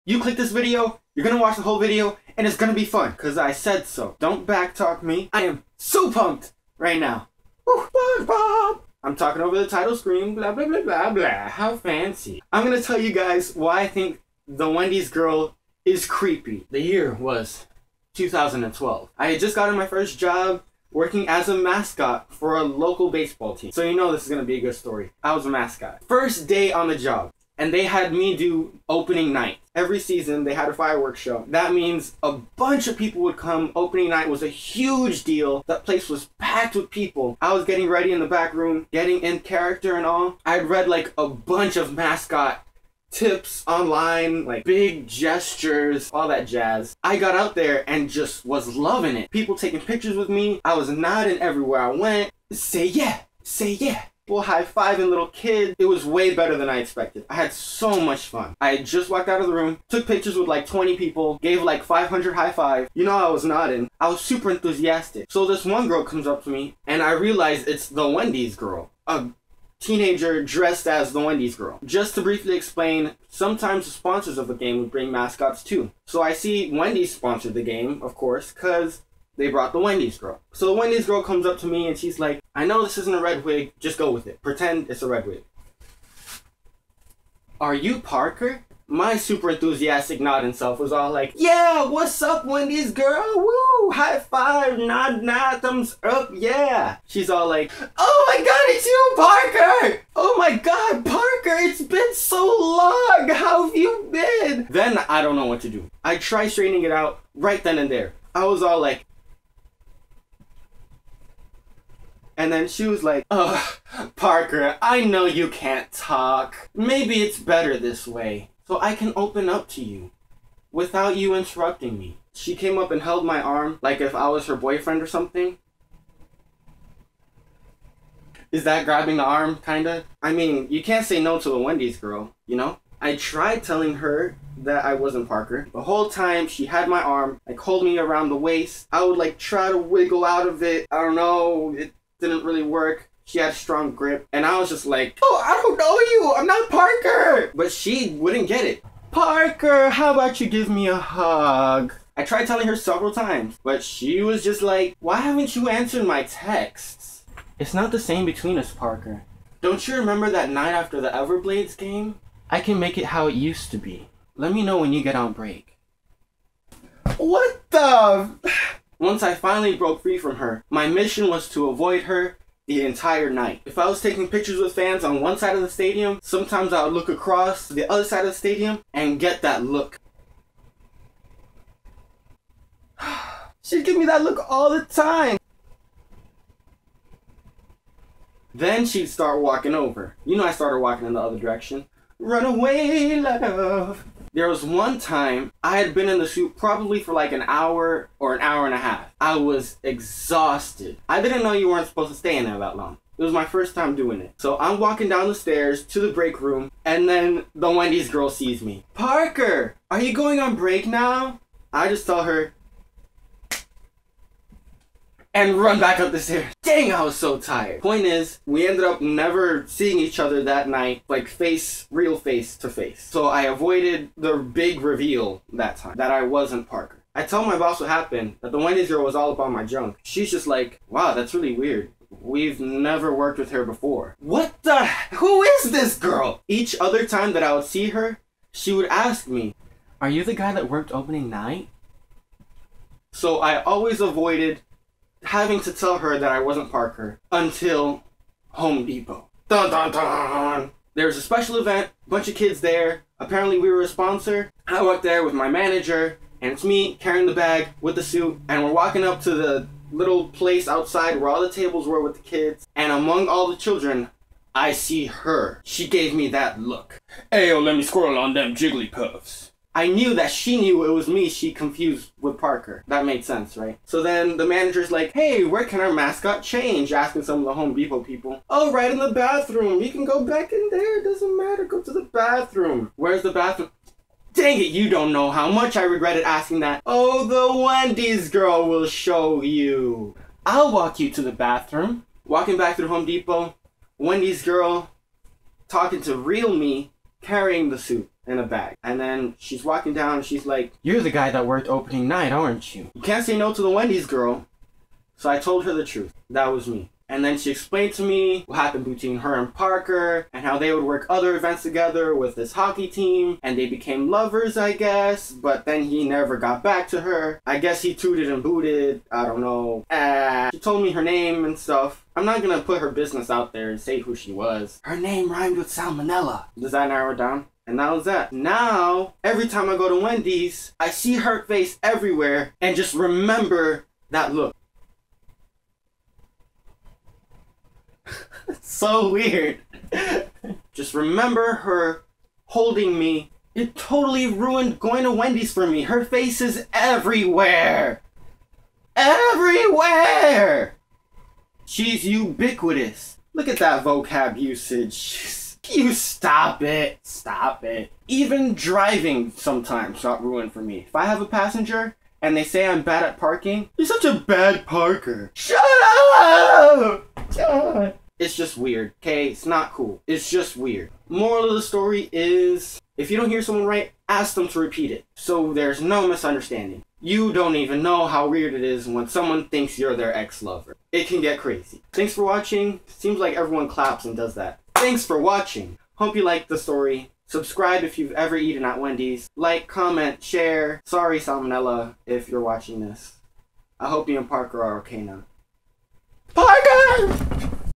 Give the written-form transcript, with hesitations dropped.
You click this video, you're gonna watch the whole video, and it's gonna be fun, because I said so. Don't backtalk me. I am so pumped right now. Woo, SpongeBob! I'm talking over the title screen, blah, blah, blah, blah, blah. How fancy. I'm gonna tell you guys why I think the Wendy's girl is creepy. The year was 2012. I had just gotten my first job working as a mascot for a local baseball team. So you know this is gonna be a good story. I was a mascot. First day on the job. And they had me do opening night. Every season, they had a fireworks show. That means a bunch of people would come. Opening night was a huge deal. That place was packed with people. I was getting ready in the back room, getting in character and all. I'd read like a bunch of mascot tips online, like big gestures, all that jazz. I got out there and just was loving it. People taking pictures with me. I was nodding everywhere I went. Say yeah, say yeah. People high-fiving little kids. It was way better than I expected. I had so much fun. I had just walked out of the room, took pictures with like 20 people, gave like 500 high five. You know, I was nodding. I was super enthusiastic. So this one girl comes up to me and I realize it's the Wendy's girl. A teenager dressed as the Wendy's girl. Just to briefly explain, sometimes the sponsors of the game would bring mascots too. So I see Wendy's sponsored the game, of course, because they brought the Wendy's girl. So the Wendy's girl comes up to me and she's like, I know this isn't a red wig, just go with it. Pretend it's a red wig. Are you Parker? My super enthusiastic nodding self was all like, yeah, what's up, Wendy's girl? Woo, high five, nod, nod, thumbs up, yeah. She's all like, oh my god, it's you, Parker! Oh my god, Parker, it's been so long, how have you been? Then I don't know what to do. I try straightening it out right then and there. I was all like, and then she was like, ugh, Parker, I know you can't talk. Maybe it's better this way, so I can open up to you without you interrupting me. She came up and held my arm like if I was her boyfriend or something. Is that grabbing the arm, kinda? I mean, you can't say no to the Wendy's girl, you know? I tried telling her that I wasn't Parker. The whole time she had my arm, like hold me around the waist. I would like try to wiggle out of it. I don't know, it didn't really work. She had a strong grip and I was just like, oh, I don't know you, I'm not Parker. But she wouldn't get it. Parker, how about you give me a hug? I tried telling her several times, but she was just like, why haven't you answered my texts? It's not the same between us, Parker. Don't you remember that night after the Everblades game? I can make it how it used to be. Let me know when you get on break. What the? Once I finally broke free from her, my mission was to avoid her the entire night. If I was taking pictures with fans on one side of the stadium, sometimes I would look across to the other side of the stadium and get that look. She'd give me that look all the time. Then she'd start walking over. You know I started walking in the other direction. Run away, love. There was one time I had been in the suit probably for like an hour or an hour and a half. I was exhausted. I didn't know you weren't supposed to stay in there that long. It was my first time doing it. So I'm walking down the stairs to the break room and then the Wendy's girl sees me. Parker, are you going on break now? I just tell her and run back up the stairs. Dang, I was so tired. Point is, we ended up never seeing each other that night, like real face to face. So I avoided the big reveal that time, that I wasn't Parker. I tell my boss what happened, that the Wendy's girl was all up on my junk. She's just like, wow, that's really weird. We've never worked with her before. What the? Who is this girl? Each other time that I would see her, she would ask me, are you the guy that worked opening night? So I always avoided having to tell her that I wasn't Parker until Home Depot. Dun dun dun! There was a special event, bunch of kids there. Apparently we were a sponsor. I walked there with my manager, and it's me carrying the bag with the suit, and we're walking up to the little place outside where all the tables were with the kids, and among all the children, I see her. She gave me that look. Ayo, let me squirrel on them Jigglypuffs. I knew that she knew it was me she confused with Parker. That made sense, right? So then the manager's like, hey, where can our mascot change? Asking some of the Home Depot people. Oh, right in the bathroom. You can go back in there. Doesn't matter. Go to the bathroom. Where's the bathroom? Dang it, you don't know how much I regretted asking that. Oh, the Wendy's girl will show you. I'll walk you to the bathroom. Walking back through Home Depot, Wendy's girl talking to real me, carrying the suit. in a bag. And then she's walking down and she's like, "You're the guy that worked opening night, aren't you? You can't say no to the Wendy's girl." So I told her the truth. That was me. And then she explained to me what happened between her and Parker and how they would work other events together with this hockey team and they became lovers, I guess, but then he never got back to her. I guess he tooted and booted. I don't know. She told me her name and stuff. I'm not gonna put her business out there and say who she was. Her name rhymed with salmonella. Does that narrow it down? And that was that. Now, every time I go to Wendy's, I see her face everywhere and just remember that look. So weird. Just remember her holding me. It totally ruined going to Wendy's for me. Her face is everywhere. Everywhere. She's ubiquitous. Look at that vocab usage. You stop it. Stop it. Even driving sometimes got ruined for me. If I have a passenger and they say I'm bad at parking, "You're such a bad parker." Shut up! It's just weird, okay? It's not cool. It's just weird. Moral of the story is, if you don't hear someone right, ask them to repeat it, so there's no misunderstanding. You don't even know how weird it is when someone thinks you're their ex-lover. It can get crazy. Thanks for watching. Seems like everyone claps and does that. Thanks for watching. Hope you liked the story. Subscribe if you've ever eaten at Wendy's. Like, comment, share. Sorry, salmonella, if you're watching this. I hope you and Parker are okay now. Parker!